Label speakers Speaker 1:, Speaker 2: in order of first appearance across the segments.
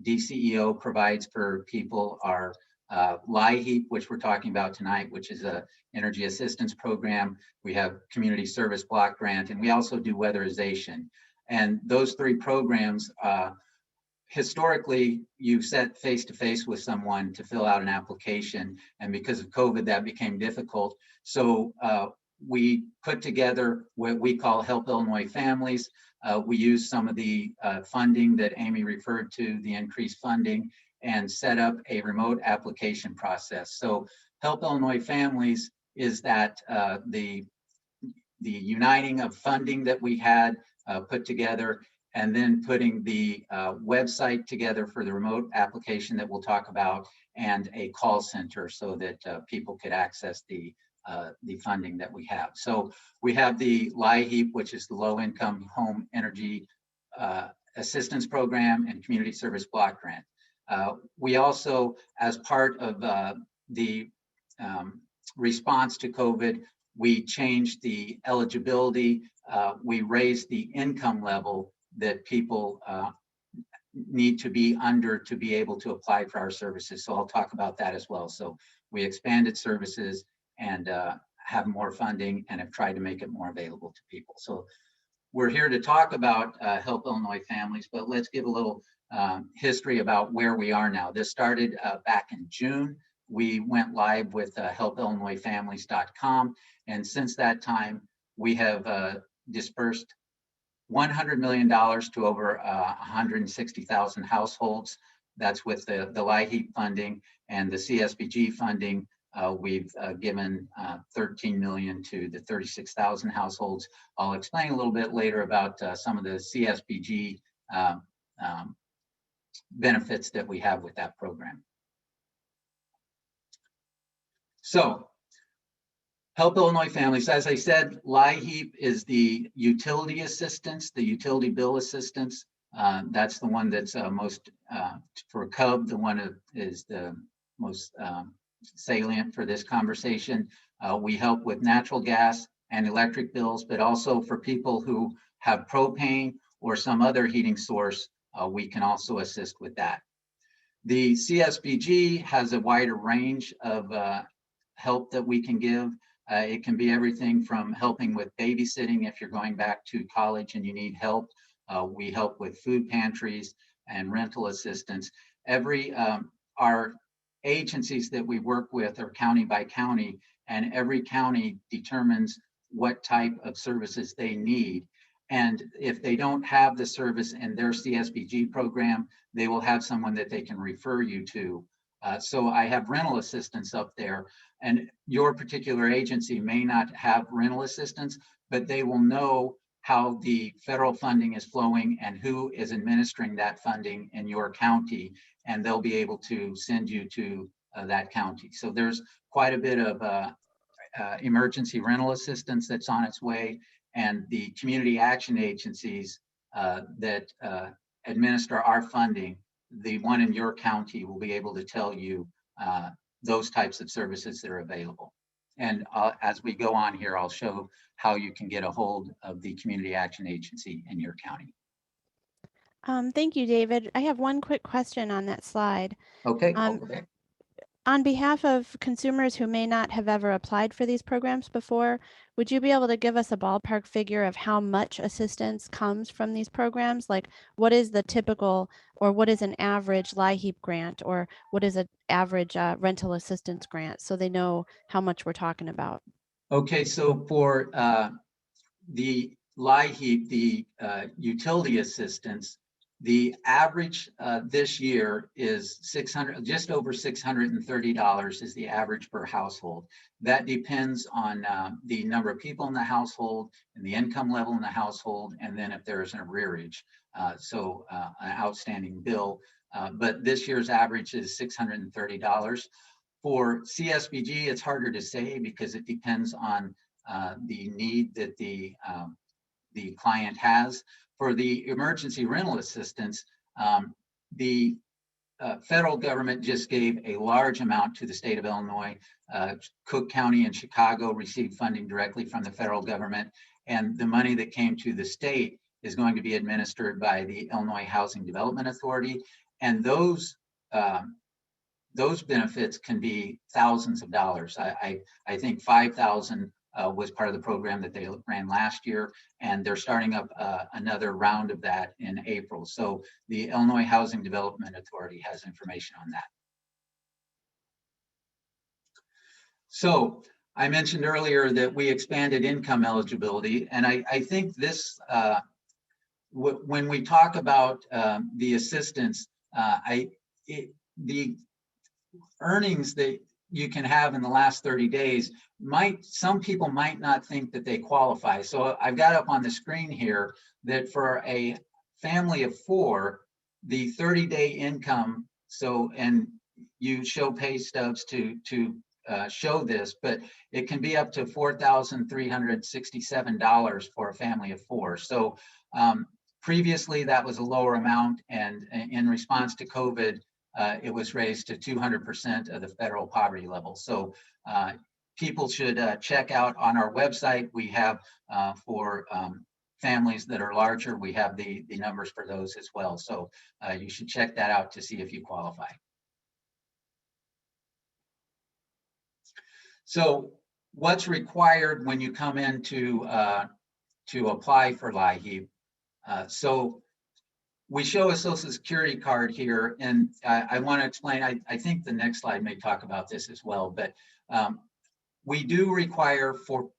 Speaker 1: DCEO provides for people are LIHEAP, which we're talking about tonight, which is a energy assistance program. We have community service block grant, and we also do weatherization. And those three programs, historically, you sat face-to-face with someone to fill out an application, and because of COVID, that became difficult. So we put together what we call Help Illinois Families. We use some of the funding that Amy referred to, the increased funding, and set up a remote application process. So Help Illinois Families is that the uniting of funding that we had put together, and then putting the website together for the remote application that we'll talk about, and a call center so that people could access the funding that we have. So we have the LIHEAP, which is the Low Income Home Energy Assistance Program, and Community Service Block Grant. We also, as part of the response to COVID, we changed the eligibility. We raised the income level that people need to be under to be able to apply for our services. So I'll talk about that as well. So we expanded services and have more funding, and have tried to make it more available to people. So we're here to talk about Help Illinois Families, but let's give a little history about where we are now. This started back in June. We went live with helpillinoisfamilies.com, and since that time, we have dispersed $100 million to over 160,000 households. That's with the LIHEAP funding, and the CSBG funding. We've given $13 million to the 36,000 households. I'll explain a little bit later about some of the CSBG benefits that we have with that program. So, Help Illinois Families, as I said, LIHEAP is the utility assistance, the utility bill assistance. That's the one that's most, for CUB, the one that is the most salient for this conversation. We help with natural gas and electric bills, but also for people who have propane or some other heating source, we can also assist with that. The CSBG has a wider range of help that we can give. It can be everything from helping with babysitting if you're going back to college and you need help. We help with food pantries and rental assistance. Our agencies that we work with are county by county, and every county determines what type of services they need. And if they don't have the service in their CSBG program, they will have someone that they can refer you to. So I have rental assistance up there, and your particular agency may not have rental assistance, but they will know how the federal funding is flowing and who is administering that funding in your county, and they'll be able to send you to that county. So there's quite a bit of emergency rental assistance that's on its way, and the community action agencies that administer our funding, the one in your county will be able to tell you those types of services that are available. And as we go on here, I'll show how you can get a hold of the community action agency in your county.
Speaker 2: Thank you, David. I have one quick question on that slide.
Speaker 1: Okay. Okay.
Speaker 2: On behalf of consumers who may not have ever applied for these programs before, would you be able to give us a ballpark figure of how much assistance comes from these programs? Like, what is the typical, or what is an average LIHEAP grant, or what is an average rental assistance grant, so they know how much we're talking about?
Speaker 1: Okay, so for the LIHEAP, the utility assistance, the average this year is just over $630 is the average per household. That depends on the number of people in the household and the income level in the household, and then if there's an arrearage, so an outstanding bill. But this year's average is $630. For CSBG, it's harder to say because it depends on the need that the client has. For the emergency rental assistance, the federal government just gave a large amount to the state of Illinois. Cook County and Chicago received funding directly from the federal government, and the money that came to the state is going to be administered by the Illinois Housing Development Authority. and those benefits can be thousands of dollars. I think 5,000 was part of the program that they ran last year, and they're starting up another round of that in April. So the Illinois Housing Development Authority has information on that. So I mentioned earlier that we expanded income eligibility, and I think this, when we talk about the assistance, the earnings that you can have in the last 30 days some people might not think that they qualify. So I've got up on the screen here that for a family of 4, the 30-day income, and you show pay stubs to show this, but it can be up to $4,367 for a family of 4. So previously that was a lower amount, and in response to COVID, it was raised to 200% of the federal poverty level. So people should check out on our website. We have for families that are larger, we have the numbers for those as well. So you should check that out to see if you qualify. So what's required when you come in to apply for LIHEAP? So we show a Social Security card here, and I want to explain, I think the next slide may talk about this as well, but we do require for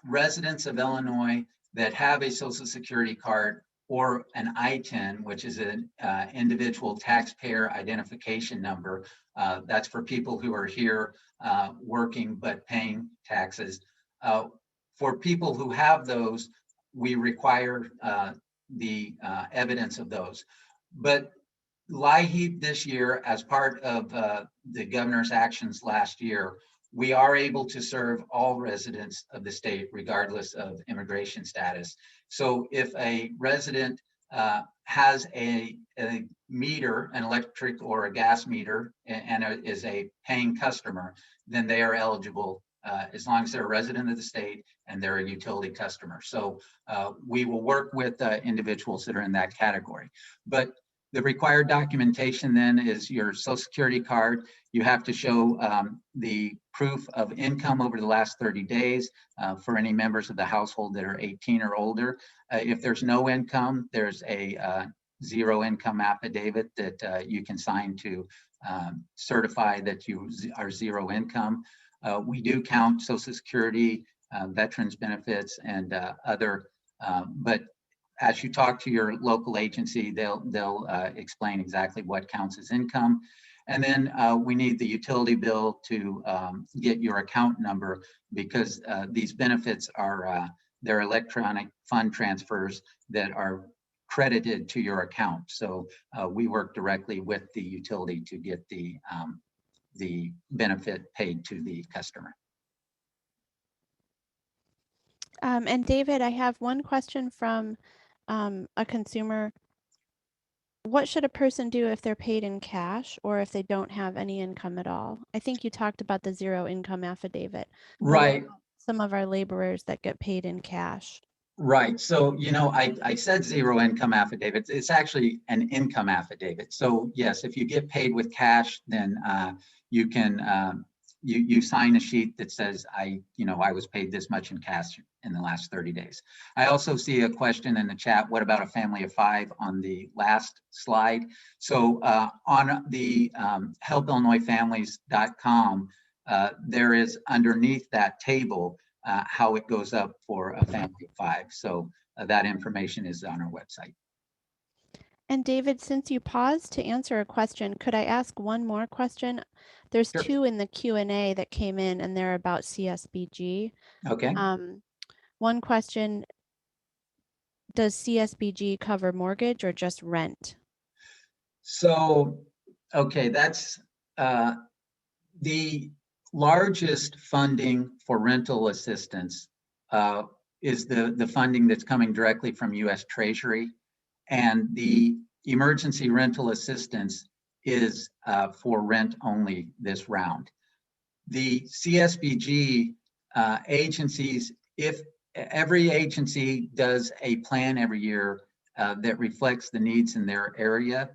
Speaker 1: residents of Illinois that have a Social Security card or an ITIN, which is an individual taxpayer identification number. That's for people who are here working but paying taxes. For people who have those, we require the evidence of those. But LIHEAP this year, as part of the governor's actions last year, we are able to serve all residents of the state, regardless of immigration status. So if a resident has a meter, an electric or a gas meter, and is a paying customer, then they are eligible as long as they're a resident of the state and they're a utility customer. So we will work with individuals that are in that category. But the required documentation then is your Social Security card. You have to show the proof of income over the last 30 days for any members of the household that are 18 or older. If there's no income, there's a zero income affidavit that you can sign to certify that you are zero income. We do count Social Security, veterans benefits, and other, but as you talk to your local agency, they'll explain exactly what counts as income. And then we need the utility bill to get your account number, because these benefits are they're electronic fund transfers that are credited to your account. So we work directly with the utility to get the benefit paid to the customer.
Speaker 2: And David, I have one question from a consumer. What should a person do if they're paid in cash or if they don't have any income at all? I think you talked about the zero income affidavit.
Speaker 1: Right.
Speaker 2: Some of our laborers that get paid in cash.
Speaker 1: Right. So, you know, I said zero income affidavit. It's actually an income affidavit. So yes, if you get paid with cash, then you can you sign a sheet that says I was paid this much in cash in the last 30 days. I also see a question in the chat. What about a family of 5 on the last slide? So on the helpillinoisfamilies.com, there is underneath that table how it goes up for a family of 5. So that information is on our website.
Speaker 2: And David, since you paused to answer a question, could I ask one more question? There's
Speaker 1: Sure.
Speaker 2: 2 in the Q&A that came in, and they're about CSBG.
Speaker 1: Okay.
Speaker 2: One question, does CSBG cover mortgage or just rent?
Speaker 1: So, okay, that's the largest funding for rental assistance is the funding that's coming directly from U.S. Treasury, and the emergency rental assistance is for rent only this round. The CSBG agencies, if every agency does a plan every year that reflects the needs in their area,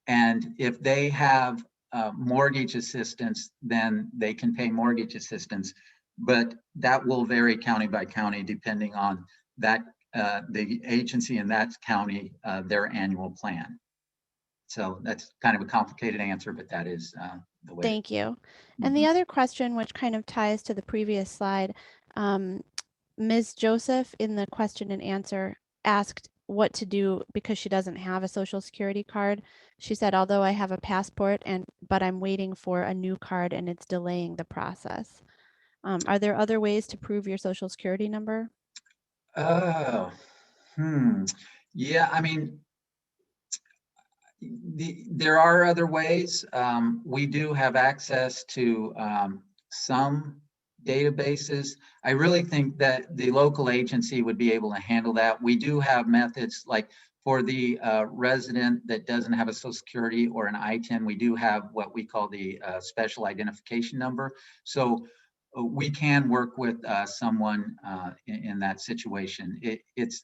Speaker 1: And if they have mortgage assistance, then they can pay mortgage assistance. But that will vary county by county depending on that the agency in that county, their annual plan. So that's kind of a complicated answer, but that is the way.
Speaker 2: Thank you. And the other question, which kind of ties to the previous slide, Ms. Joseph in the question and answer asked what to do because she doesn't have a social security card. She said, although I have a passport but I'm waiting for a new card and it's delaying the process. Are there other ways to prove your social security number?
Speaker 1: Oh, yeah, I mean, there are other ways. We do have access to some databases. I really think that the local agency would be able to handle that. We do have methods like for the resident that doesn't have a social security or an ITIN, we do have what we call the special identification number. So we can work with someone in that situation. It's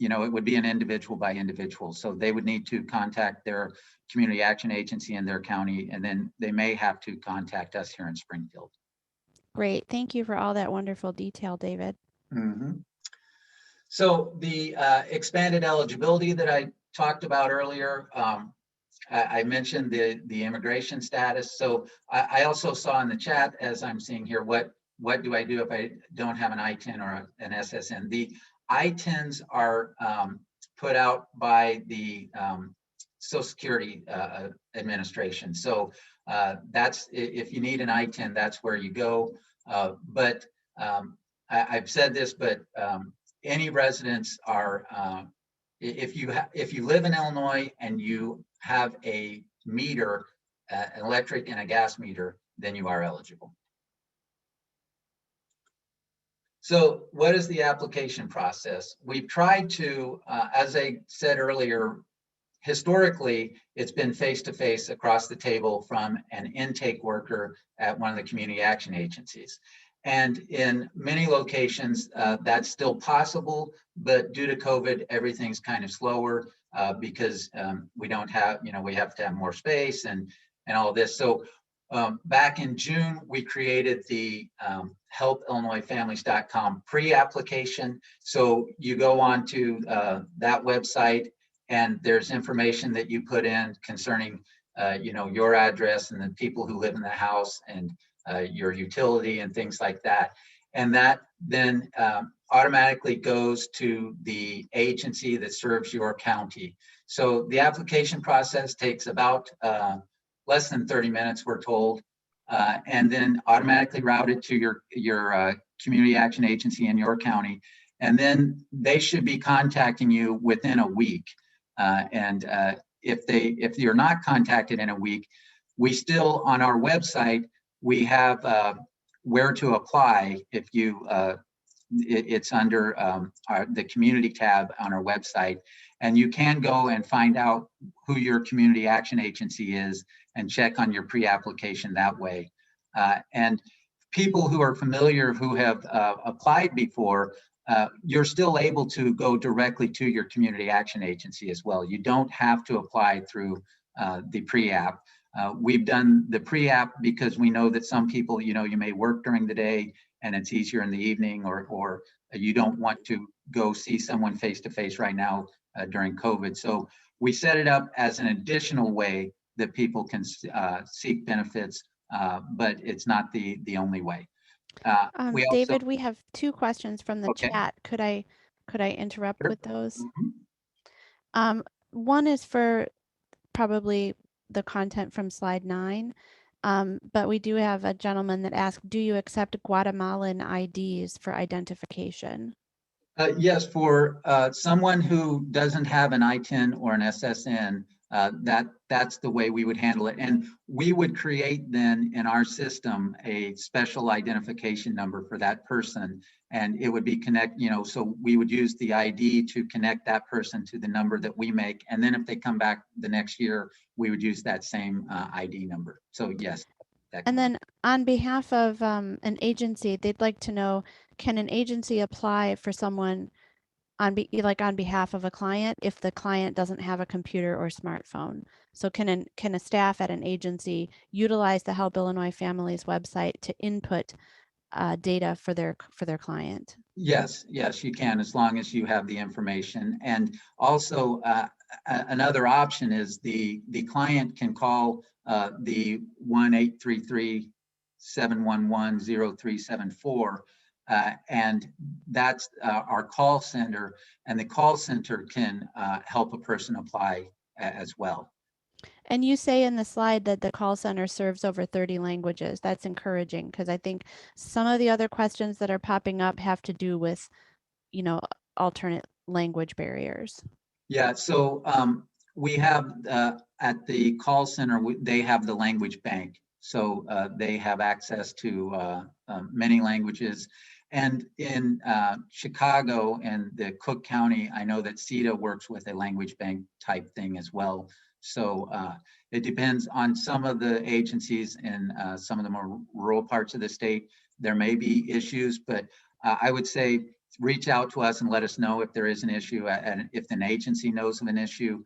Speaker 1: it would be an individual by individual. So they would need to contact their community action agency in their county, and then they may have to contact us here in Springfield.
Speaker 2: Great. Thank you for all that wonderful detail, David.
Speaker 1: So the expanded eligibility that I talked about earlier, I mentioned the immigration status. So I also saw in the chat, as I'm seeing here, what do I do if I don't have an ITIN or an SSN? The ITINs are put out by the Social Security Administration. So that's, if you need an ITIN, that's where you go. But I've said this, but any residents are, if you live in Illinois and you have a meter, an electric and a gas meter, then you are eligible. So what is the application process? We've tried to, as I said earlier, historically, it's been face-to-face across the table from an intake worker at one of the community action agencies. And in many locations, that's still possible, but due to COVID, everything's kind of slower because we don't have, we have to have more space and all this. So back in June, we created the helpillinoisfamilies.com pre-application. So you go on to that website and there's information that you put in concerning, your address and the people who live in the house and your utility and things like that. And that then automatically goes to the agency that serves your county. So the application process takes about less than 30 minutes, we're told, and then automatically routed to your community action agency in your county. And then they should be contacting you within a week. If you're not contacted in a week, we still, on our website, we have where to apply. If you, it's under the community tab on our website, and you can go and find out who your community action agency is and check on your pre-application that way. And people who are familiar, who have applied before, you're still able to go directly to your community action agency as well. You don't have to apply through the pre-app. We've done the pre-app because we know that some people, you may work during the day and it's easier in the evening, or you don't want to go see someone face-to-face right now during COVID. So we set it up as an additional way that people can seek benefits, but it's not the only way.
Speaker 2: David, we have two questions from the
Speaker 1: Okay.
Speaker 2: chat. Could I interrupt
Speaker 1: Sure.
Speaker 2: with those?
Speaker 1: Mm-hmm.
Speaker 2: One is for probably the content from slide 9, but we do have a gentleman that asked, do you accept Guatemalan IDs for identification?
Speaker 1: Yes, for someone who doesn't have an ITIN or an SSN, that's the way we would handle it. And we would create then in our system a special identification number for that person. And it would be so we would use the ID to connect that person to the number that we make. And then if they come back the next year, we would use that same ID number. So yes.
Speaker 2: And then on behalf of an agency, they'd like to know, can an agency apply for someone on behalf of a client if the client doesn't have a computer or smartphone. So can a staff at an agency utilize the Help Illinois Families website to input data for their client?
Speaker 1: Yes, yes, you can, as long as you have the information. And also, another option is the client can call the 1-833-711-0374, and that's our call center, and the call center can help a person apply as well.
Speaker 2: And you say in the slide that the call center serves over 30 languages. That's encouraging because I think some of the other questions that are popping up have to do with, alternate language barriers.
Speaker 1: Yeah, so we have at the call center, they have the language bank. So they have access to many languages. And in Chicago and the Cook County, I know that CETA works with a language bank type thing as well. So it depends on some of the agencies in some of the more rural parts of the state. There may be issues, but I would say reach out to us and let us know if there is an issue and if an agency knows of an issue.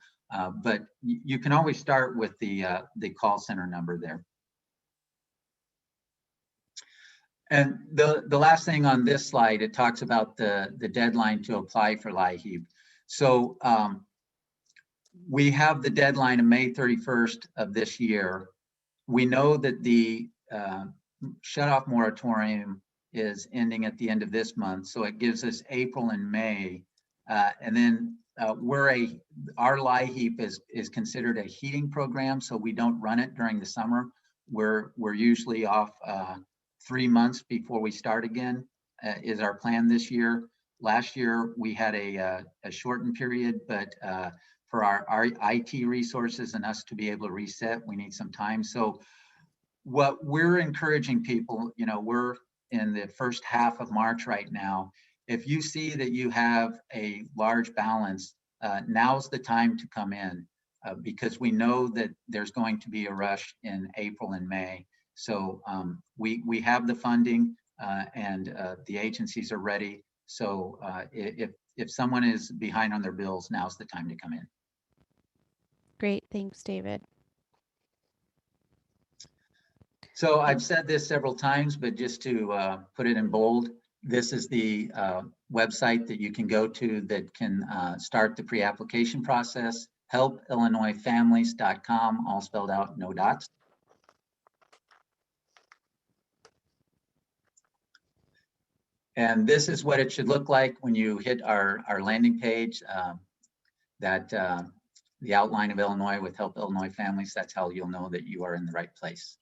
Speaker 1: But you can always start with the call center number there. And the last thing on this slide, it talks about the deadline to apply for LIHEAP. So we have the deadline of May 31st of this year. We know that the shut-off moratorium is ending at the end of this month, so it gives us April and May, and then our LIHEAP is considered a heating program, so we don't run it during the summer. We're usually off 3 months before we start again, is our plan this year. Last year we had a shortened period, but for our IT resources and us to be able to reset, we need some time. So what we're encouraging people, we're in the first half of March right now. If you see that you have a large balance, now's the time to come in because we know that there's going to be a rush in April and May. So we have the funding and the agencies are ready. So if someone is behind on their bills, now's the time to come in.
Speaker 2: Great, thanks, David.
Speaker 1: So I've said this several times, but just to put it in bold, this is the website that you can go to that can start the pre-application process, helpillinoisfamilies.com, all spelled out, no dots. And this is what it should look like when you hit our landing page, the outline of Illinois with Help Illinois Families. That's how you'll know that you are in the right place.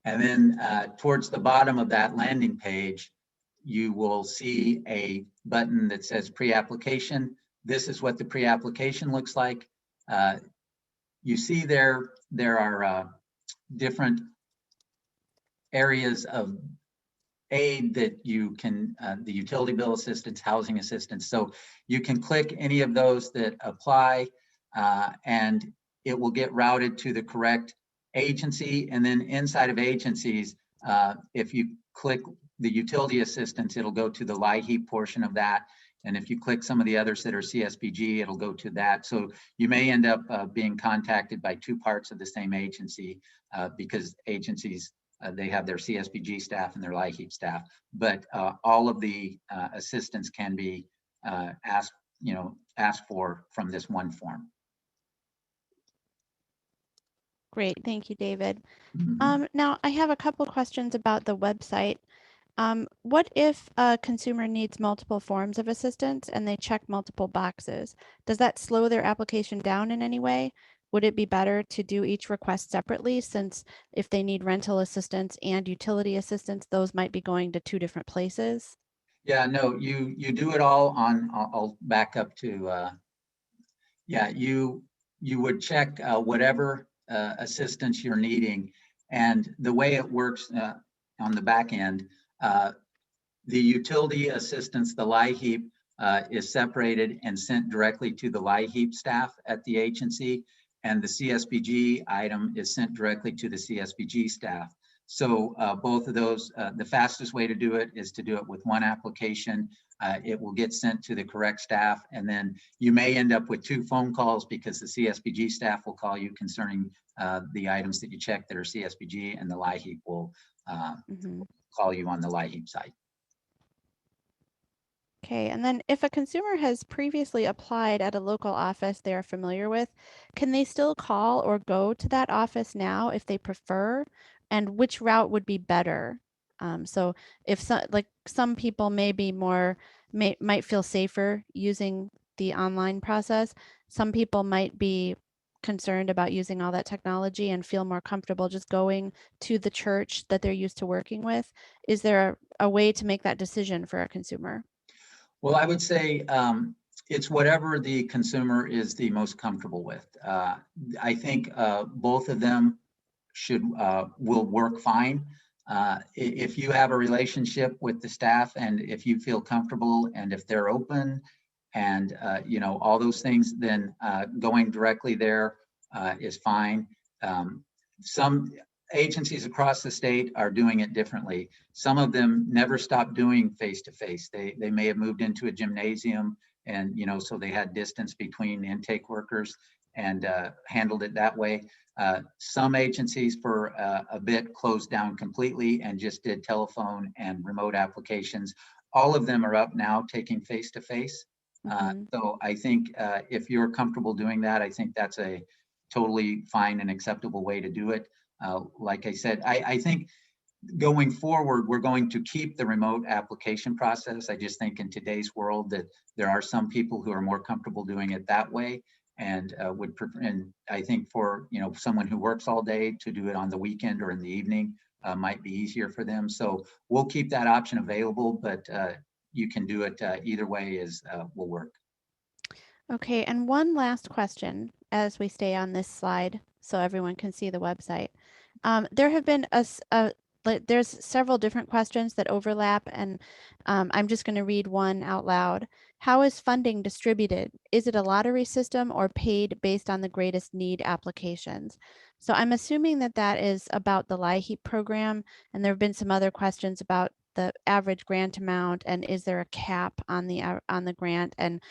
Speaker 1: And then towards the bottom of that landing page, you will see a button that says pre-application. This is what the pre-application looks like. You see there are different areas of aid that you can, the utility bill assistance, housing assistance. So you can click any of those that apply and it will get routed to the correct agency. And then inside of agencies, if you click the utility assistance, it'll go to the LIHEAP portion of that. And if you click some of the others that are CSBG, it'll go to that. So you may end up being contacted by two parts of the same agency because agencies, they have their CSBG staff and their LIHEAP staff, but all of the assistance can be asked for from this one form.
Speaker 2: Great, thank you, David.
Speaker 1: Mm-hmm.
Speaker 2: Now I have a couple questions about the website. What if a consumer needs multiple forms of assistance and they check multiple boxes? Does that slow their application down in any way? Would it be better to do each request separately, since if they need rental assistance and utility assistance, those might be going to two different places?
Speaker 1: Yeah, no, you do it all on, I'll back up to, yeah, you would check whatever assistance you're needing. And the way it works on the back end, the utility assistance, the LIHEAP, is separated and sent directly to the LIHEAP staff at the agency. And the CSBG item is sent directly to the CSBG staff. So both of those, the fastest way to do it is to do it with one application. It will get sent to the correct staff, and then you may end up with 2 phone calls because the CSBG staff will call you concerning the items that you check that are CSBG, and the LIHEAP will call you on the LIHEAP side.
Speaker 2: Okay, and then if a consumer has previously applied at a local office they are familiar with, can they still call or go to that office now if they prefer? And which route would be better? So if some people may be might feel safer using the online process, some people might be concerned about using all that technology and feel more comfortable just going to the church that they're used to working with. Is there a way to make that decision for a consumer?
Speaker 1: Well, I would say it's whatever the consumer is the most comfortable with. I think both of them will work fine. If you have a relationship with the staff, and if you feel comfortable, and if they're open, and all those things, then going directly there is fine. Some agencies across the state are doing it differently. Some of them never stopped doing face-to-face. They may have moved into a gymnasium, and so they had distance between intake workers and handled it that way. Some agencies for a bit closed down completely and just did telephone and remote applications. All of them are up now taking face-to-face. So I think if you're comfortable doing that, I think that's a totally fine and acceptable way to do it. Like I said, I think going forward, we're going to keep the remote application process. I just think in today's world that there are some people who are more comfortable doing it that way, and would prefer, and I think for someone who works all day to do it on the weekend or in the evening might be easier for them. So we'll keep that option available, but you can do it either way will work.
Speaker 2: Okay, and one last question as we stay on this slide so everyone can see the website. There have been there's several different questions that overlap, and I'm just going to read one out loud. How is funding distributed? Is it a lottery system or paid based on the greatest need applications? So I'm assuming that that is about the LIHEAP program, and there have been some other questions about the average grant amount, and is there a cap on the grant? And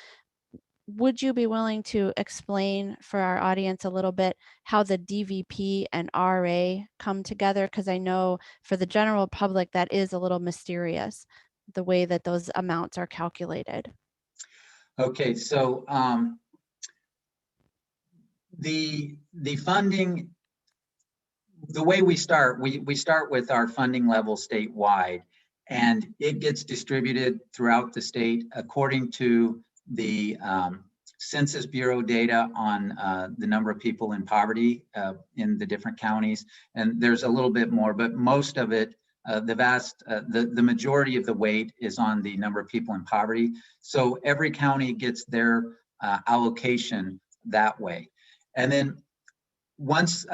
Speaker 2: would you be willing to explain for our audience a little bit how the DVP and RA come together? Because I know for the general public that is a little mysterious, the way that those amounts are calculated.
Speaker 1: Okay, so the funding, the way we start with our funding level statewide, and it gets distributed throughout the state according to the Census Bureau data on the number of people in poverty in the different counties. And there's a little bit more, but most of it, the majority of the weight is on the number of people in poverty. So every county gets their allocation that way. And then once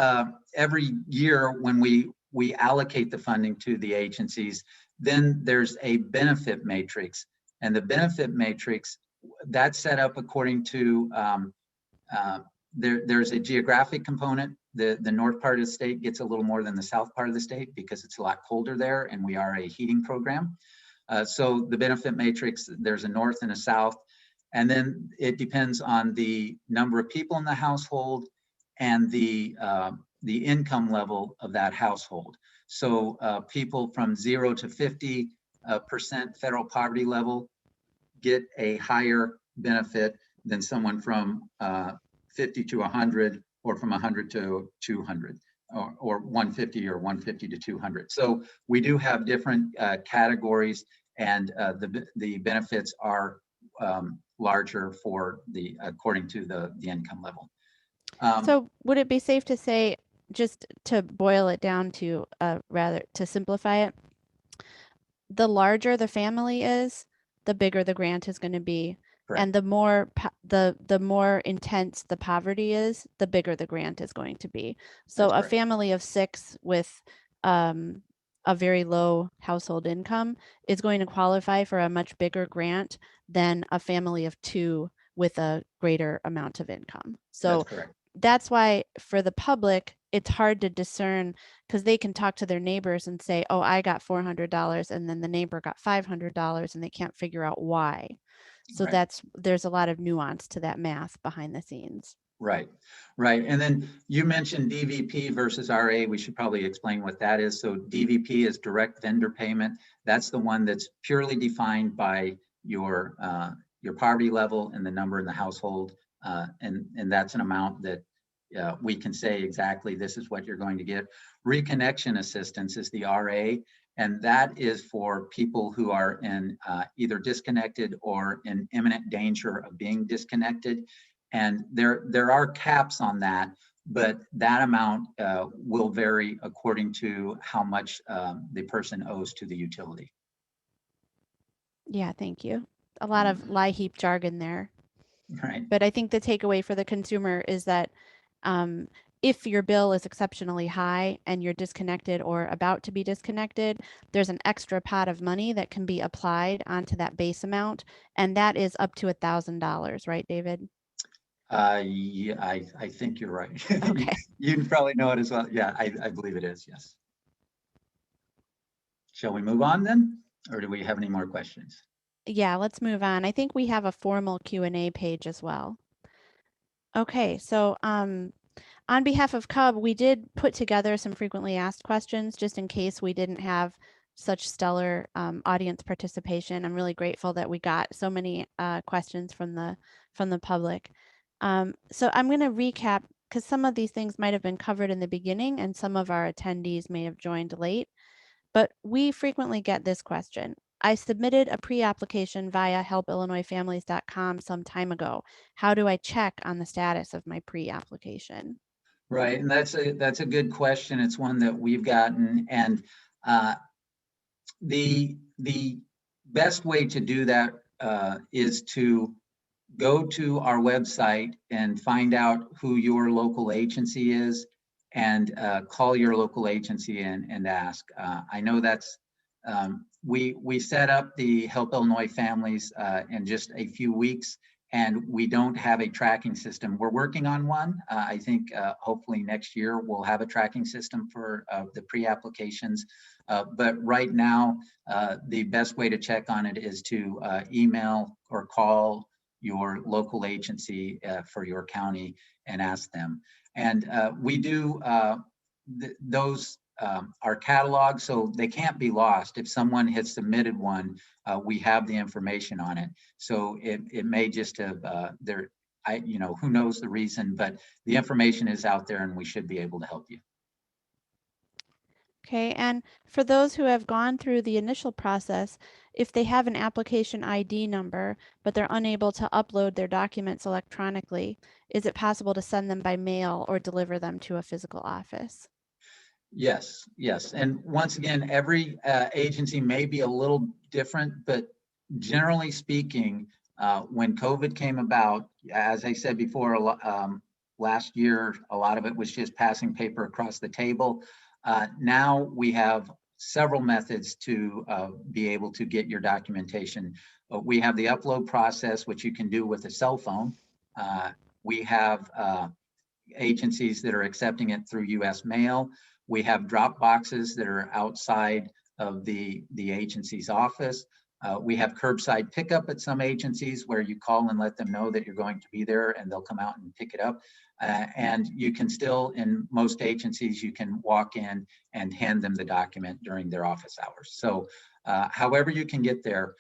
Speaker 1: every year when we allocate the funding to the agencies, then there's a benefit matrix. And the benefit matrix, that's set up according to, there's a geographic component. The north part of the state gets a little more than the south part of the state because it's a lot colder there, and we are a heating program. So the benefit matrix, there's a north and a south, and then it depends on the number of people in the household and the income level of that household. So people from 0 to 50% federal poverty level get a higher benefit than someone from 50 to 100, or from 100 to 200, or 150 or 150 to 200. So we do have different categories, and the benefits are larger for according to the income level.
Speaker 2: So would it be safe to say, just to boil it down to rather to simplify it, the larger the family is, the bigger the grant is going to be. Correct. And the more intense the poverty is, the bigger the grant is going to be. So a family of 6 with a very low household income is going to qualify for a much bigger grant than a family of 2 with a greater amount of income. So that's why for the public, it's hard to discern because they can talk to their neighbors and say, oh, I got $400 and then the neighbor got $500 and they can't figure out why. So
Speaker 1: Right.
Speaker 2: there's a lot of nuance to that math behind the scenes.
Speaker 1: Right, right. And then you mentioned DVP versus RA. We should probably explain what that is. So DVP is direct vendor payment. That's the one that's purely defined by your poverty level and the number in the household. And that's an amount that we can say exactly this is what you're going to get. Reconnection assistance is the RA, and that is for people who are in either disconnected or in imminent danger of being disconnected. And there are caps on that, but that amount will vary according to how much the person owes to the utility.
Speaker 2: Yeah, thank you. A lot of LIHEAP jargon there.
Speaker 1: Right.
Speaker 2: But I think the takeaway for the consumer is that um, if your bill is exceptionally high and you're disconnected or about to be disconnected, there's an extra pot of money that can be applied onto that base amount, and that is up to $1,000, right, David?
Speaker 1: Yeah, I think you're right.
Speaker 2: Okay.
Speaker 1: You probably know it as well. Yeah, I believe it is, yes. Shall we move on then? Or do we have any more questions?
Speaker 2: Yeah, let's move on. I think we have a formal Q&A page as well. Okay, so on behalf of CUB, we did put together some frequently asked questions just in case we didn't have such stellar audience participation. I'm really grateful that we got so many questions from the public. So I'm going to recap because some of these things might have been covered in the beginning and some of our attendees may have joined late. But we frequently get this question. I submitted a pre-application via helpillinoisfamilies.com some time ago. How do I check on the status of my pre-application?
Speaker 1: Right, and that's a good question. It's one that we've gotten, and the best way to do that is to go to our website and find out who your local agency is, and call your local agency and ask. I know that's we set up the Help Illinois Families in just a few weeks, and we don't have a tracking system. We're working on one. I think hopefully next year we'll have a tracking system for the pre-applications. But right now, the best way to check on it is to email or call your local agency for your county and ask them. And we do those are cataloged, so they can't be lost. If someone has submitted one, we have the information on it. So it may just have who knows the reason, but the information is out there and we should be able to help you.
Speaker 2: Okay, and for those who have gone through the initial process, if they have an application ID number, but they're unable to upload their documents electronically, is it possible to send them by mail or deliver them to a physical office?
Speaker 1: Yes, yes. And once again, every agency may be a little different, but generally speaking, when COVID came about, as I said before, last year, a lot of it was just passing paper across the table. Now we have several methods to be able to get your documentation. We have the upload process, which you can do with a cell phone. We have agencies that are accepting it through US mail. We have drop boxes that are outside of the agency's office. We have curbside pickup at some agencies where you call and let them know that you're going to be there and they'll come out and pick it up. And you can still, in most agencies, you can walk in and hand them the document during their office hours. So however you can get there.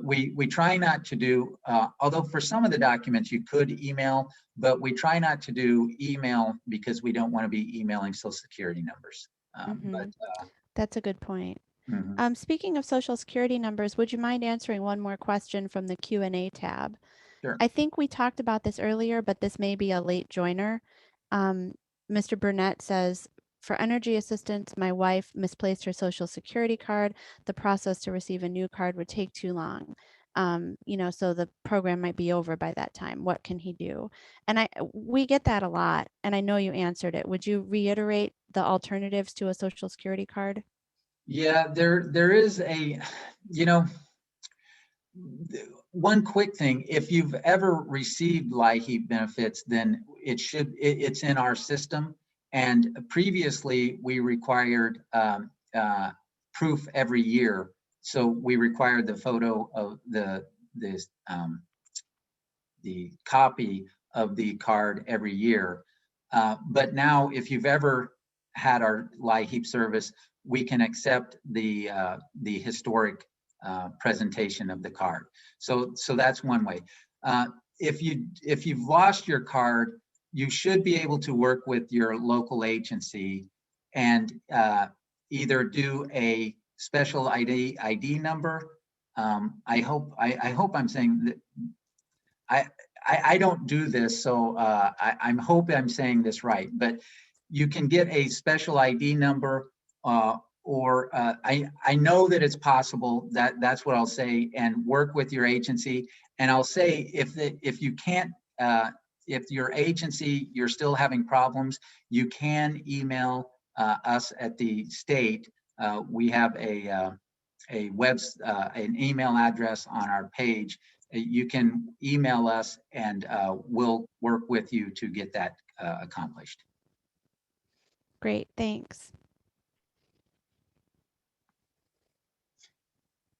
Speaker 1: We try not to do, although for some of the documents you could email, but we try not to do email because we don't want to be emailing social security numbers.
Speaker 2: That's a good point.
Speaker 1: Mhm.
Speaker 2: Speaking of social security numbers, would you mind answering one more question from the Q&A tab?
Speaker 1: Sure.
Speaker 2: I think we talked about this earlier, but this may be a late joiner. Mr. Burnett says, for energy assistance, my wife misplaced her social security card. The process to receive a new card would take too long. So the program might be over by that time. What can he do? And we get that a lot, and I know you answered it. Would you reiterate the alternatives to a social security card?
Speaker 1: Yeah, there is you know, one quick thing, if you've ever received LIHEAP benefits, then it's in our system. And previously we required proof every year. So we required the photo of the copy of the card every year. But now if you've ever had our LIHEAP service, we can accept the historic presentation of the card. So that's one way. If you've lost your card, you should be able to work with your local agency and either do a special ID number. I hope I'm saying that I don't do this, so I'm hoping I'm saying this right, but you can get a special ID number, or I know that it's possible. That's what I'll say, and work with your agency. And I'll say if you can't, if your agency, you're still having problems, you can email us at the state. We have an email address on our page. You can email us and we'll work with you to get that accomplished.
Speaker 2: Great, thanks.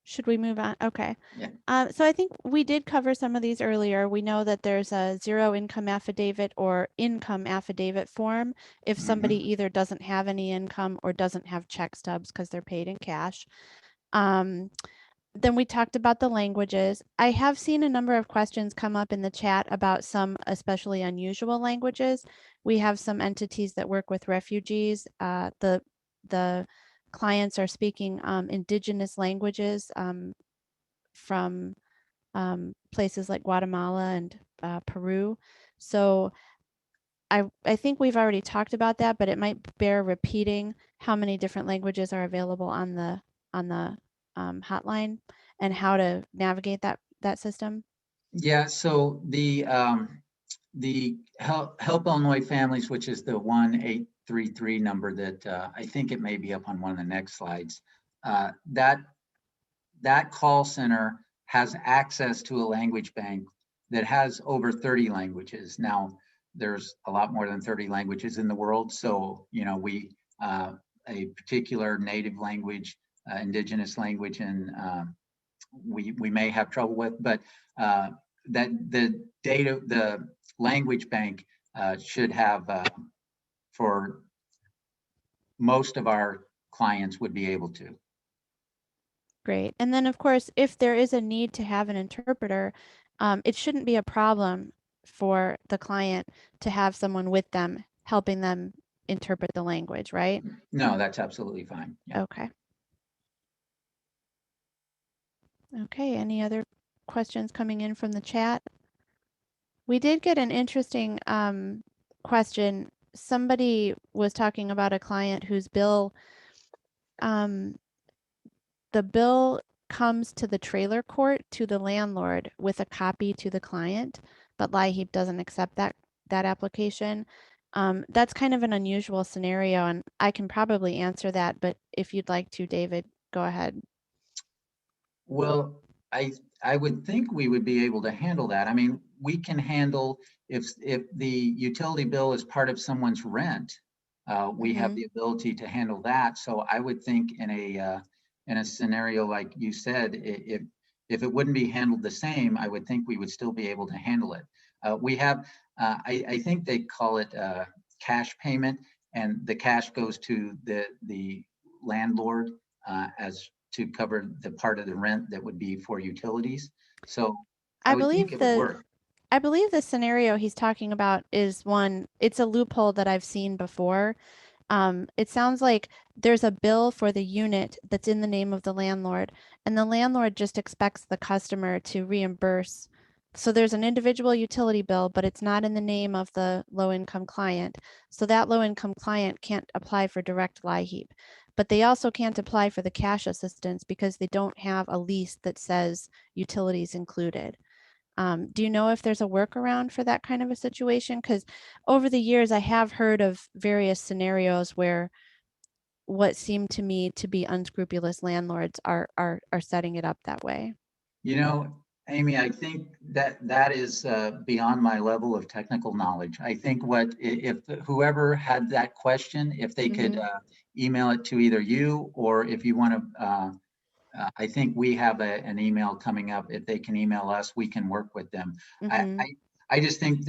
Speaker 2: Should we move on? Okay.
Speaker 1: Yeah.
Speaker 2: So I think we did cover some of these earlier. We know that there's a zero income affidavit or income affidavit form if somebody either doesn't have any income or doesn't have check stubs because they're paid in cash. Then we talked about the languages. I have seen a number of questions come up in the chat about some especially unusual languages. We have some entities that work with refugees. The clients are speaking indigenous languages from places like Guatemala and Peru. So I think we've already talked about that, but it might bear repeating how many different languages are available on the hotline and how to navigate that system.
Speaker 1: Yeah, so the Help Illinois Families, which is the 1-833 number that I think it may be up on one of the next slides, that call center has access to a language bank that has over 30 languages. Now, there's a lot more than 30 languages in the world. So, you know, a particular native language, indigenous language, and we may have trouble with, but that the language bank should have for most of our clients would be able to.
Speaker 2: Great. And then of course, if there is a need to have an interpreter, it shouldn't be a problem for the client to have someone with them helping them interpret the language, right?
Speaker 1: No, that's absolutely fine. Yeah.
Speaker 2: Okay. Okay, any other questions coming in from the chat? We did get an interesting question. Somebody was talking about a client whose bill, the bill comes to the trailer court to the landlord with a copy to the client, but LIHEAP doesn't accept that application. That's kind of an unusual scenario, and I can probably answer that, but if you'd like to, David, go ahead.
Speaker 1: Well, I would think we would be able to handle that. I mean, we can handle if the utility bill is part of someone's rent, we have the ability to handle that. So I would think in a scenario like you said, if it wouldn't be handled the same, I would think we would still be able to handle it. We have, I think they call it cash payment, and the cash goes to the landlord as to cover the part of the rent that would be for utilities. So I would think it would work.
Speaker 2: I believe the scenario he's talking about is one, it's a loophole that I've seen before. It sounds like there's a bill for the unit that's in the name of the landlord, and the landlord just expects the customer to reimburse. So there's an individual utility bill, but it's not in the name of the low-income client. So that low-income client can't apply for direct LIHEAP. But they also can't apply for the cash assistance because they don't have a lease that says utilities included. Do you know if there's a workaround for that kind of a situation? Because over the years, I have heard of various scenarios where what seem to me to be unscrupulous landlords are setting it up that way.
Speaker 1: You know, Amy, I think that is beyond my level of technical knowledge. I think if whoever had that question, if they could email it to either you, or if you want to, I think we have an email coming up. If they can email us, we can work with them. I just think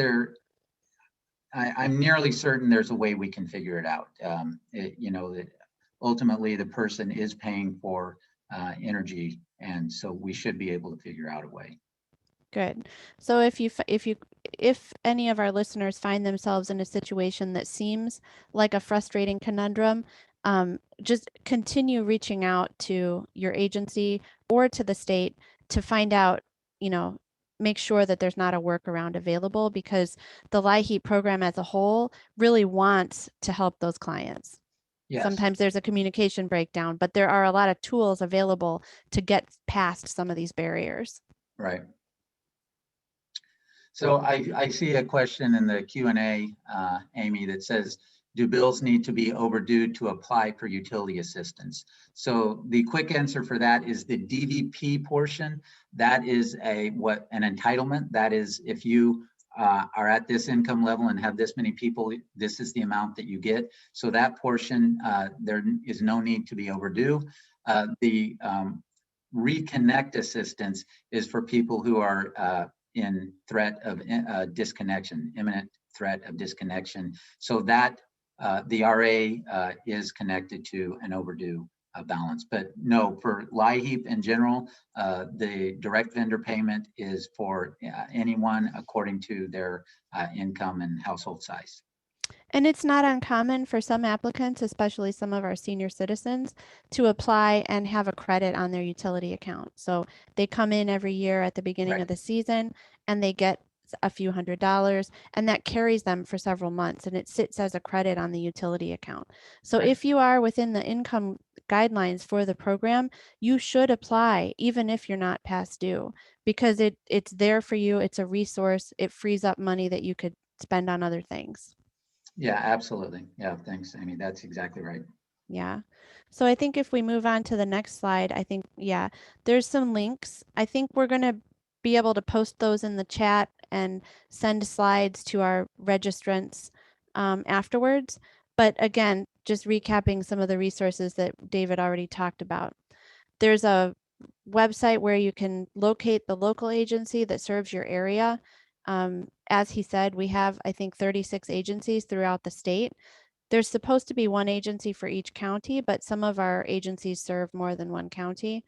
Speaker 1: I'm nearly certain there's a way we can figure it out. That ultimately the person is paying for energy, and so we should be able to figure out a way.
Speaker 2: Good. So if any of our listeners find themselves in a situation that seems like a frustrating conundrum, just continue reaching out to your agency or to the state to find out, make sure that there's not a workaround available, because the LIHEAP program as a whole really wants to help those clients.
Speaker 1: Yes.
Speaker 2: Sometimes there's a communication breakdown, but there are a lot of tools available to get past some of these barriers.
Speaker 1: Right. So I see a question in the Q&A, Amy, that says, do bills need to be overdue to apply for utility assistance? So the quick answer for that is the DDP portion. That is an entitlement. That is, if you are at this income level and have this many people, this is the amount that you get. So that portion, there is no need to be overdue. The reconnect assistance is for people who are in threat of disconnection, imminent threat of disconnection. So that the RA is connected to an overdue balance. But no, for LIHEAP in general, the direct vendor payment is for anyone according to their income and household size.
Speaker 2: And it's not uncommon for some applicants, especially some of our senior citizens, to apply and have a credit on their utility account. So they come in every year at the beginning of the season and they get a few $100s, and that carries them for several months, and it sits as a credit on the utility account. So if you are within the income guidelines for the program, you should apply even if you're not past due, because it's there for you. It's a resource. It frees up money that you could spend on other things.
Speaker 1: Yeah, absolutely. Yeah, thanks, Amy. That's exactly right.
Speaker 2: Yeah. So I think if we move on to the next slide, I think, yeah, there's some links. I think we're going to be able to post those in the chat and send slides to our registrants afterwards. But again, just recapping some of the resources that David already talked about. There's a website where you can locate the local agency that serves your area. As he said, we have, I think, 36 agencies throughout the state. There's supposed to be one agency for each county, but some of our agencies serve more than one county.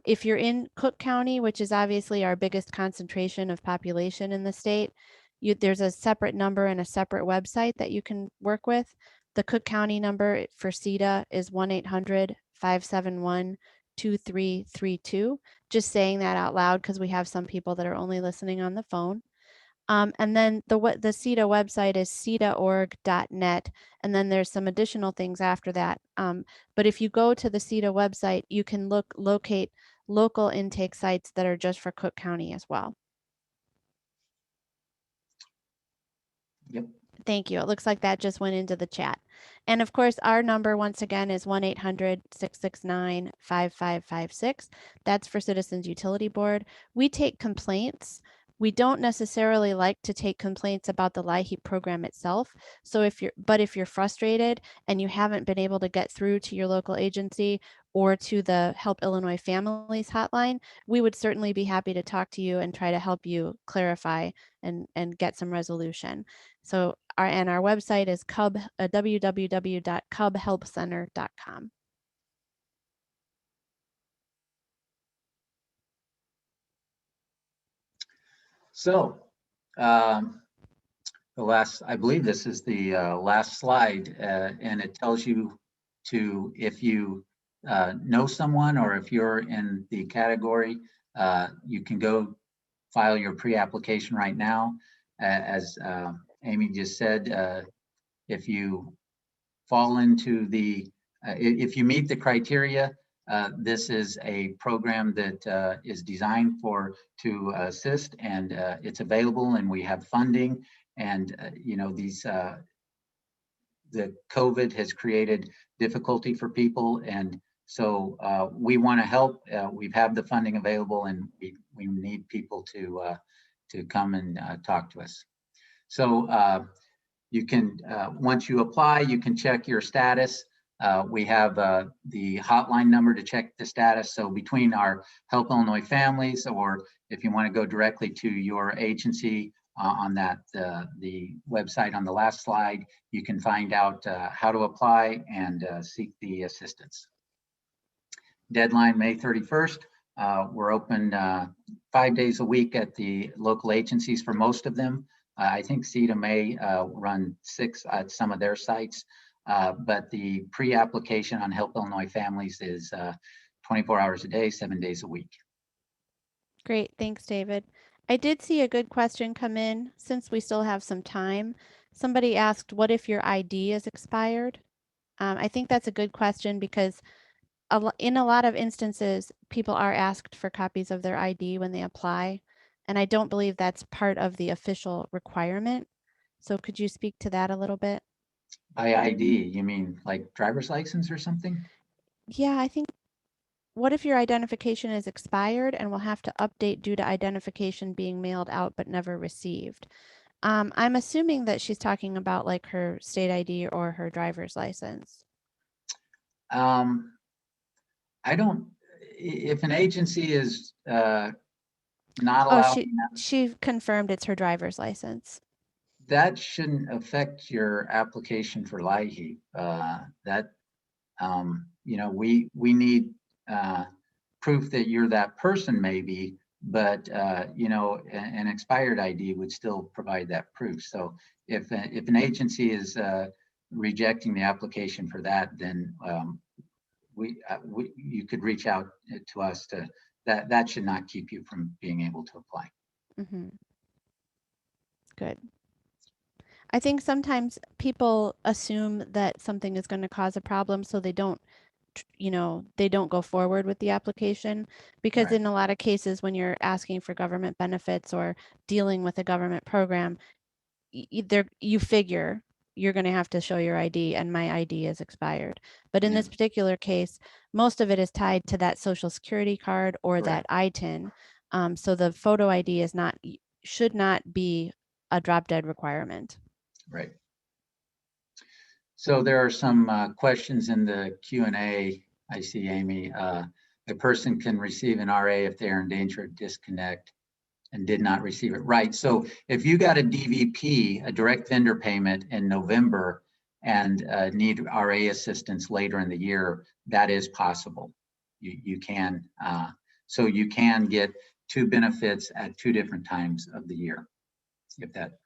Speaker 2: If you're in Cook County, which is obviously our biggest concentration of population in the state, there's a separate number and a separate website that you can work with. The Cook County number for CEDA is 1-800-571-2332. Just saying that out loud because we have some people that are only listening on the phone. And then the CEDA website is cedaorg.net, and then there's some additional things after that. But if you go to the CEDA website, you can locate local intake sites that are just for Cook County as well.
Speaker 1: Yep.
Speaker 2: Thank you. It looks like that just went into the chat. And of course, our number once again is 1-800-669-5556. That's for Citizens Utility Board. We take complaints. We don't necessarily like to take complaints about the LIHEAP program itself. So if you're frustrated and you haven't been able to get through to your local agency or to the Help Illinois Families hotline, we would certainly be happy to talk to you and try to help you clarify and get some resolution. So our website is www.cubhelpcenter.com.
Speaker 1: So I believe this is the last slide, and it tells you if you know someone or if you're in the category, you can go file your pre-application right now. As Amy just said, if you fall into if you meet the criteria, this is a program that is designed to assist, and it's available, and we have funding. And the COVID has created difficulty for people, and So we want to help. We've had the funding available, and we need people to come and talk to us. So you can, once you apply, you can check your status. We have the hotline number to check the status. So between our Help Illinois Families, or if you want to go directly to your agency on that the website on the last slide, you can find out how to apply and seek the assistance. Deadline May 31st. We're open 5 days a week at the local agencies for most of them. I think CETA may run 6 at some of their sites, but the pre-application on Help Illinois Families is 24 hours a day, 7 days a week.
Speaker 2: Great, thanks, David. I did see a good question come in since we still have some time. Somebody asked, what if your ID is expired? I think that's a good question because in a lot of instances, people are asked for copies of their ID when they apply, and I don't believe that's part of the official requirement. So could you speak to that a little bit?
Speaker 1: By ID, you mean like driver's license or something?
Speaker 2: Yeah, I think, what if your identification is expired and will have to update due to identification being mailed out but never received? I'm assuming that she's talking about like her state ID or her driver's license.
Speaker 1: I don't, if an agency is not
Speaker 2: Oh,
Speaker 1: allowing
Speaker 2: she confirmed it's her driver's license.
Speaker 1: that shouldn't affect your application for LIHEAP. That, you know, we need proof that you're that person maybe, but, you know, an expired ID would still provide that proof. So if an agency is rejecting the application for that, then you could reach out to us to, that should not keep you from being able to apply.
Speaker 2: Mm-hmm. Good. I think sometimes people assume that something is going to cause a problem, so they don't, you know, they don't go forward with the application, because
Speaker 1: Right.
Speaker 2: in a lot of cases, when you're asking for government benefits or dealing with a government program, you figure you're going to have to show your ID, and my ID is expired. But in
Speaker 1: Yeah.
Speaker 2: this particular case, most of it is tied to that social security card or that ITIN. So the photo ID is not, should not be a drop dead requirement.
Speaker 1: Right. So there are some questions in the Q&A. I see, Amy. A person can receive an RA if they are in danger of disconnect and did not receive it. Right. So if you got a DVP, a direct vendor payment in November, and need RA assistance later in the year, that is possible. You can, so you can get 2 benefits at 2 different times of the year, if that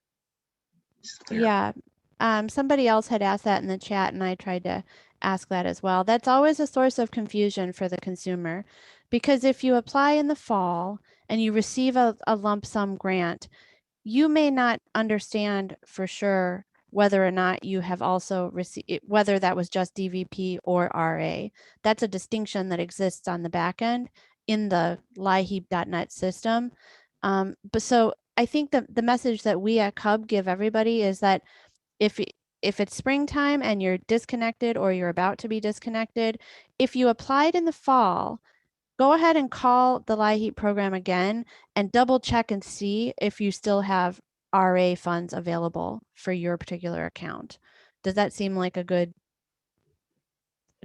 Speaker 1: is clear.
Speaker 2: Yeah. Somebody else had asked that in the chat, and I tried to ask that as well. That's always a source of confusion for the consumer, because if you apply in the fall and you receive a lump sum grant, you may not understand for sure whether or not you have also received, whether that was just DVP or RA. That's a distinction that exists on the back end in the LIHEAP.net system. But so I think that the message that we at CUB give everybody is that if it's springtime and you're disconnected or you're about to be disconnected, if you applied in the fall, go ahead and call the LIHEAP program again and double check and see if you still have RA funds available for your particular account. Does that seem like a good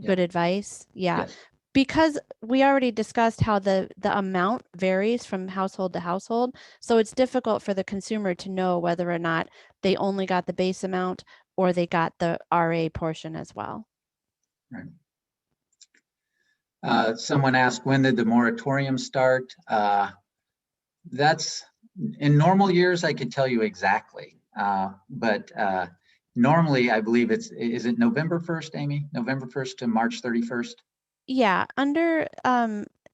Speaker 2: advice? Yeah.
Speaker 1: Yes.
Speaker 2: Because we already discussed how the amount varies from household to household. So it's difficult for the consumer to know whether or not they only got the base amount or they got the RA portion as well.
Speaker 1: Right. Someone asked, when did the moratorium start? That's, in normal years, I could tell you exactly. But normally, I believe is it November 1st, Amy? November 1st to March 31st?
Speaker 2: Yeah, under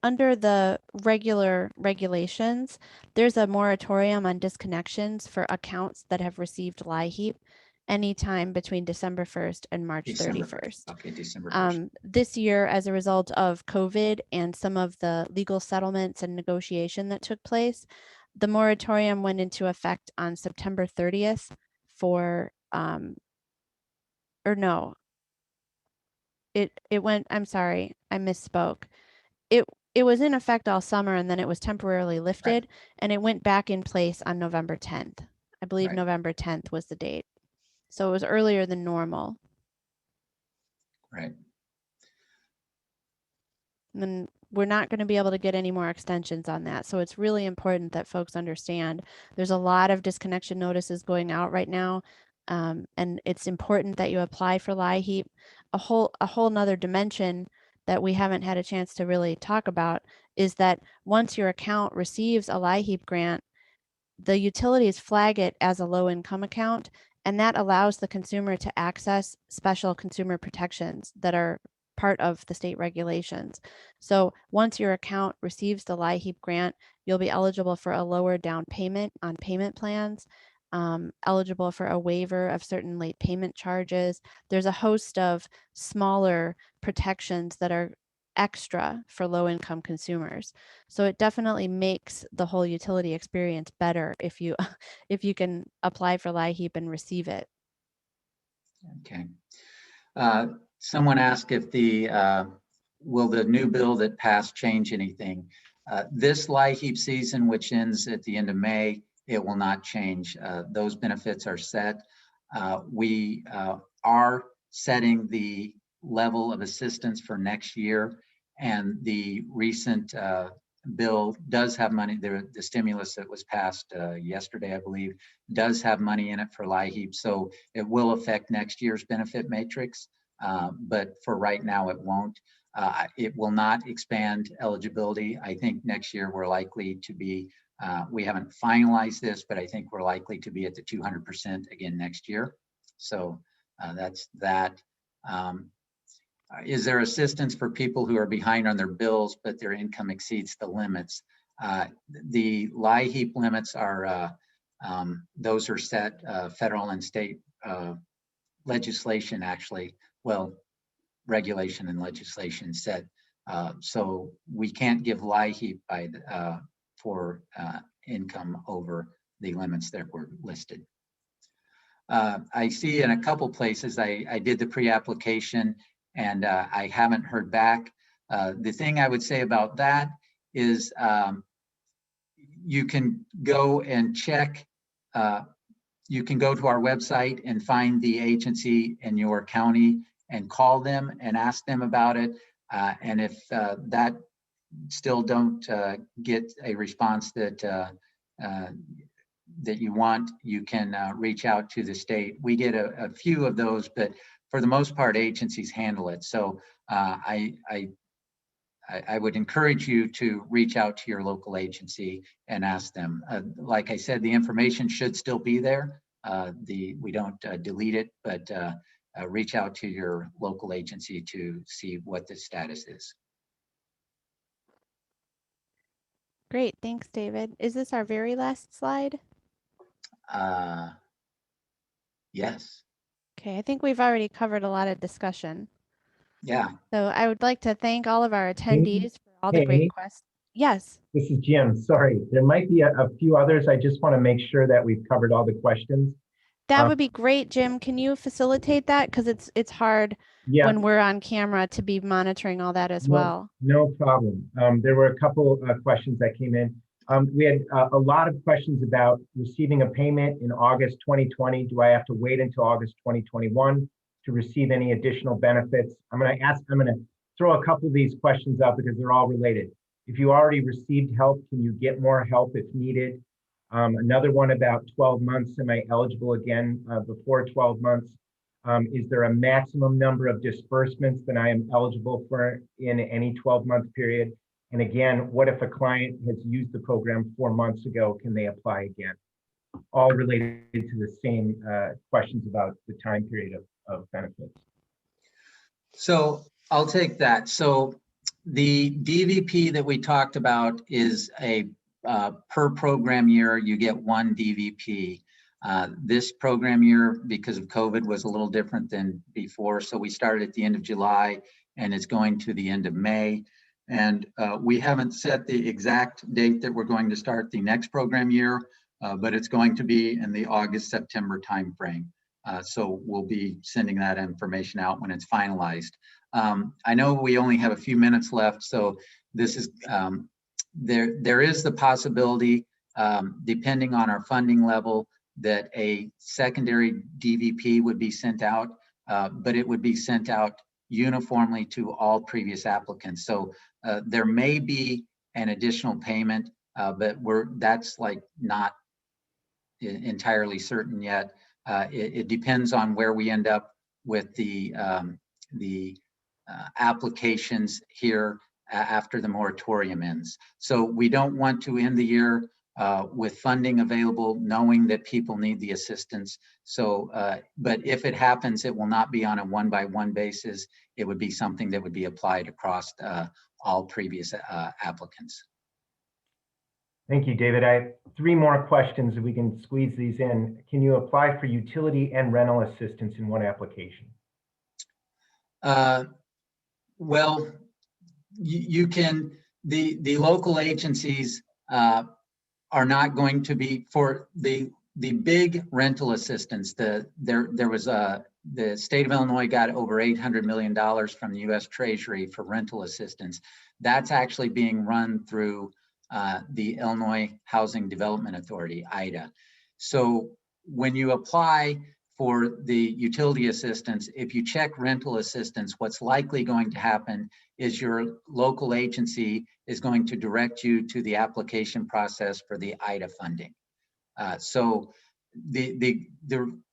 Speaker 2: the regular regulations, there's a moratorium on disconnections for accounts that have received LIHEAP anytime between December 1st and March 31st.
Speaker 1: Okay, December 1st.
Speaker 2: This year, as a result of COVID and some of the legal settlements and negotiation that took place, the moratorium went into effect on September 30th for, or no, it went, I'm sorry, I misspoke. It it was in effect all summer, and then it was temporarily
Speaker 1: Right,
Speaker 2: lifted, and it went back in place on November 10th. I believe
Speaker 1: right,
Speaker 2: November 10th was the date. So it was earlier than normal.
Speaker 1: right.
Speaker 2: And we're not going to be able to get any more extensions on that. So it's really important that folks understand there's a lot of disconnection notices going out right now. And it's important that you apply for LIHEAP. A whole nother dimension that we haven't had a chance to really talk about is that once your account receives a LIHEAP grant, the utilities flag it as a low income account, and that allows the consumer to access special consumer protections that are part of the state regulations. So once your account receives the LIHEAP grant, you'll be eligible for a lower down payment on payment plans, eligible for a waiver of certain late payment charges. There's a host of smaller protections that are extra for low income consumers. So it definitely makes the whole utility experience better if you if you can apply for LIHEAP and receive it.
Speaker 1: Okay. Someone asked if will the new bill that passed change anything? This LIHEAP season, which ends at the end of May, it will not change. Those benefits are set. We are setting the level of assistance for next year, and the recent bill does have money. The stimulus that was passed yesterday, I believe, does have money in it for LIHEAP, so it will affect next year's benefit matrix, but for right now it won't. It will not expand eligibility. I think next year we're likely to be, we haven't finalized this, but I think we're likely to be at the 200% again next year. So that's that. Is there assistance for people who are behind on their bills, but their income exceeds the limits? The LIHEAP limits are, those are set federal and state legislation, actually, well, regulation and legislation set. So we can't give LIHEAP for income over the limits that were listed. I see in a couple places I did the pre-application and I haven't heard back. The thing I would say about that is you can go and check, you can go to our website and find the agency in your county and call them and ask them about it. And if that still don't get a response that you want, you can reach out to the state. We get a few of those, but for the most part, agencies handle it. So I would encourage you to reach out to your local agency and ask them. Like I said, the information should still be there. We don't delete it, but reach out to your local agency to see what the status is.
Speaker 2: Great, thanks, David. Is this our very last slide?
Speaker 1: Yes.
Speaker 2: Okay, I think we've already covered a lot of discussion.
Speaker 1: Yeah.
Speaker 2: So I would like to thank all of our
Speaker 3: Hey,
Speaker 2: attendees for all the great questions. Yes.
Speaker 3: this is Jim. Sorry, there might be a few others. I just want to make sure that we've covered all the questions.
Speaker 2: That would be great, Jim. Can you facilitate that? Because it's hard
Speaker 3: Yeah,
Speaker 2: when we're on camera to be monitoring all that as well.
Speaker 3: no problem. There were a couple questions that came in. We had a lot of questions about receiving a payment in August 2020. Do I have to wait until August 2021 to receive any additional benefits? I'm going to throw a couple of these questions up because they're all related. If you already received help, can you get more help if needed? Another one about 12 months. Am I eligible again before 12 months? Is there a maximum number of disbursements that I am eligible for in any 12-month period? And again, what if a client has used the program 4 months ago? Can they apply again? All related to the same questions about the time period of benefits.
Speaker 1: So I'll take that. So the DVP that we talked about is a per program year, you get one DVP. This program year, because of COVID, was a little different than before. So we started at the end of July and it's going to the end of May. And we haven't set the exact date that we're going to start the next program year, but it's going to be in the August-September timeframe. So we'll be sending that information out when it's finalized. I know we only have a few minutes left, so this is there is the possibility, depending on our funding level, that a secondary DVP would be sent out, but it would be sent out uniformly to all previous applicants. So there may be an additional payment, but that's like not entirely certain yet. It depends on where we end up with the applications here after the moratorium ends. So we don't want to end the year with funding available, knowing that people need the assistance. So, but if it happens, it will not be on a one-by-one basis. It would be something that would be applied across all previous applicants.
Speaker 3: Thank you, David. I have 3 more questions, if we can squeeze these in. Can you apply for utility and rental assistance in one application?
Speaker 1: Well, you can, the local agencies are not going to be, for the big rental assistance, there was the state of Illinois got over $800 million from the US Treasury for rental assistance. That's actually being run through the Illinois Housing Development Authority, IDA. So when you apply for the utility assistance, if you check rental assistance, what's likely going to happen is your local agency is going to direct you to the application process for the IDA funding. So the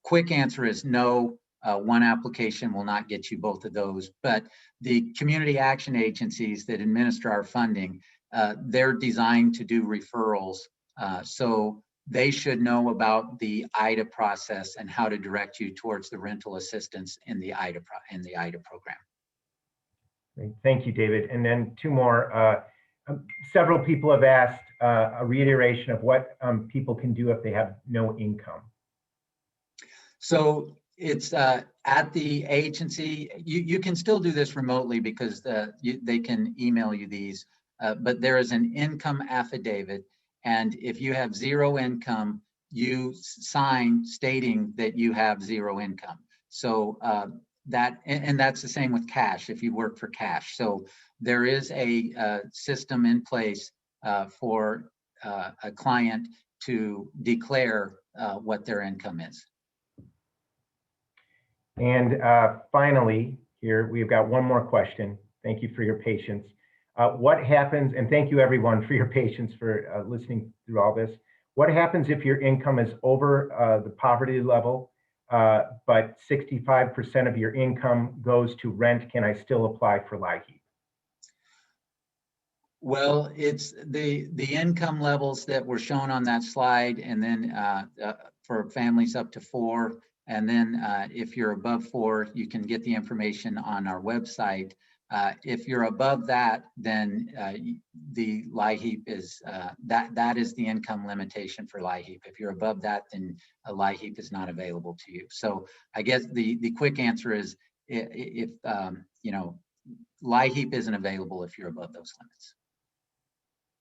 Speaker 1: quick answer is no, one application will not get you both of those, but the community action agencies that administer our funding, they're designed to do referrals. So they should know about the IDA process and how to direct you towards the rental assistance in the IDA program.
Speaker 3: Great. Thank you, David. And then 2 more. Several people have asked a reiteration of what people can do if they have no income.
Speaker 1: So it's at the agency. You can still do this remotely because they can email you these, but there is an income affidavit. And if you have 0 income, you sign stating that you have 0 income. So and that's the same with cash if you work for cash. So there is a system in place for a client to declare what their income is.
Speaker 3: And finally, here we've got 1 more question. Thank you for your patience. What happens, and thank you everyone for your patience for listening through all this. What happens if your income is over the poverty level, but 65% of your income goes to rent? Can I still apply for LIHEAP?
Speaker 1: Well, it's the income levels that were shown on that slide, and then for families up to 4, and then if you're above 4, you can get the information on our website. If you're above that, then the LIHEAP is that is the income limitation for LIHEAP. If you're above that, then a LIHEAP is not available to you. So I guess the quick answer is if you know, LIHEAP isn't available if you're above those limits.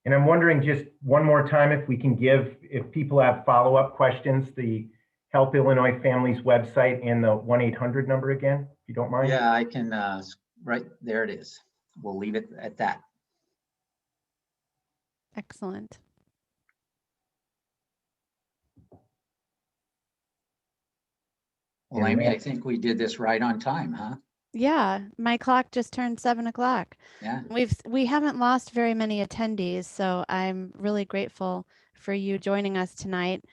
Speaker 3: And I'm wondering just 1 more time if we can give, if people have follow-up questions, the Help Illinois Families website and the 1-800 number again, if you don't mind.
Speaker 1: Yeah, I can. Right there it is. We'll leave it at that.
Speaker 2: Excellent.
Speaker 1: Well, Amy, I think we did this right on time, huh?
Speaker 2: Yeah, my clock just turned 7 o'clock.
Speaker 1: Yeah.
Speaker 2: We haven't lost very many attendees, so I'm really grateful for you joining us tonight.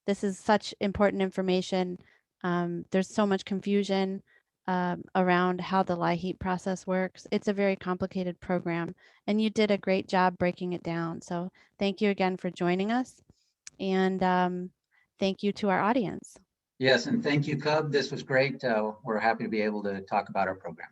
Speaker 2: This is such important information. There's so much confusion around how the LIHEAP process works. It's a very complicated program, and you did a great job breaking it down. So thank you again for joining us, and thank you to our audience.
Speaker 1: Yes, and thank you, CUB. This was great. We're happy to be able to talk about our program.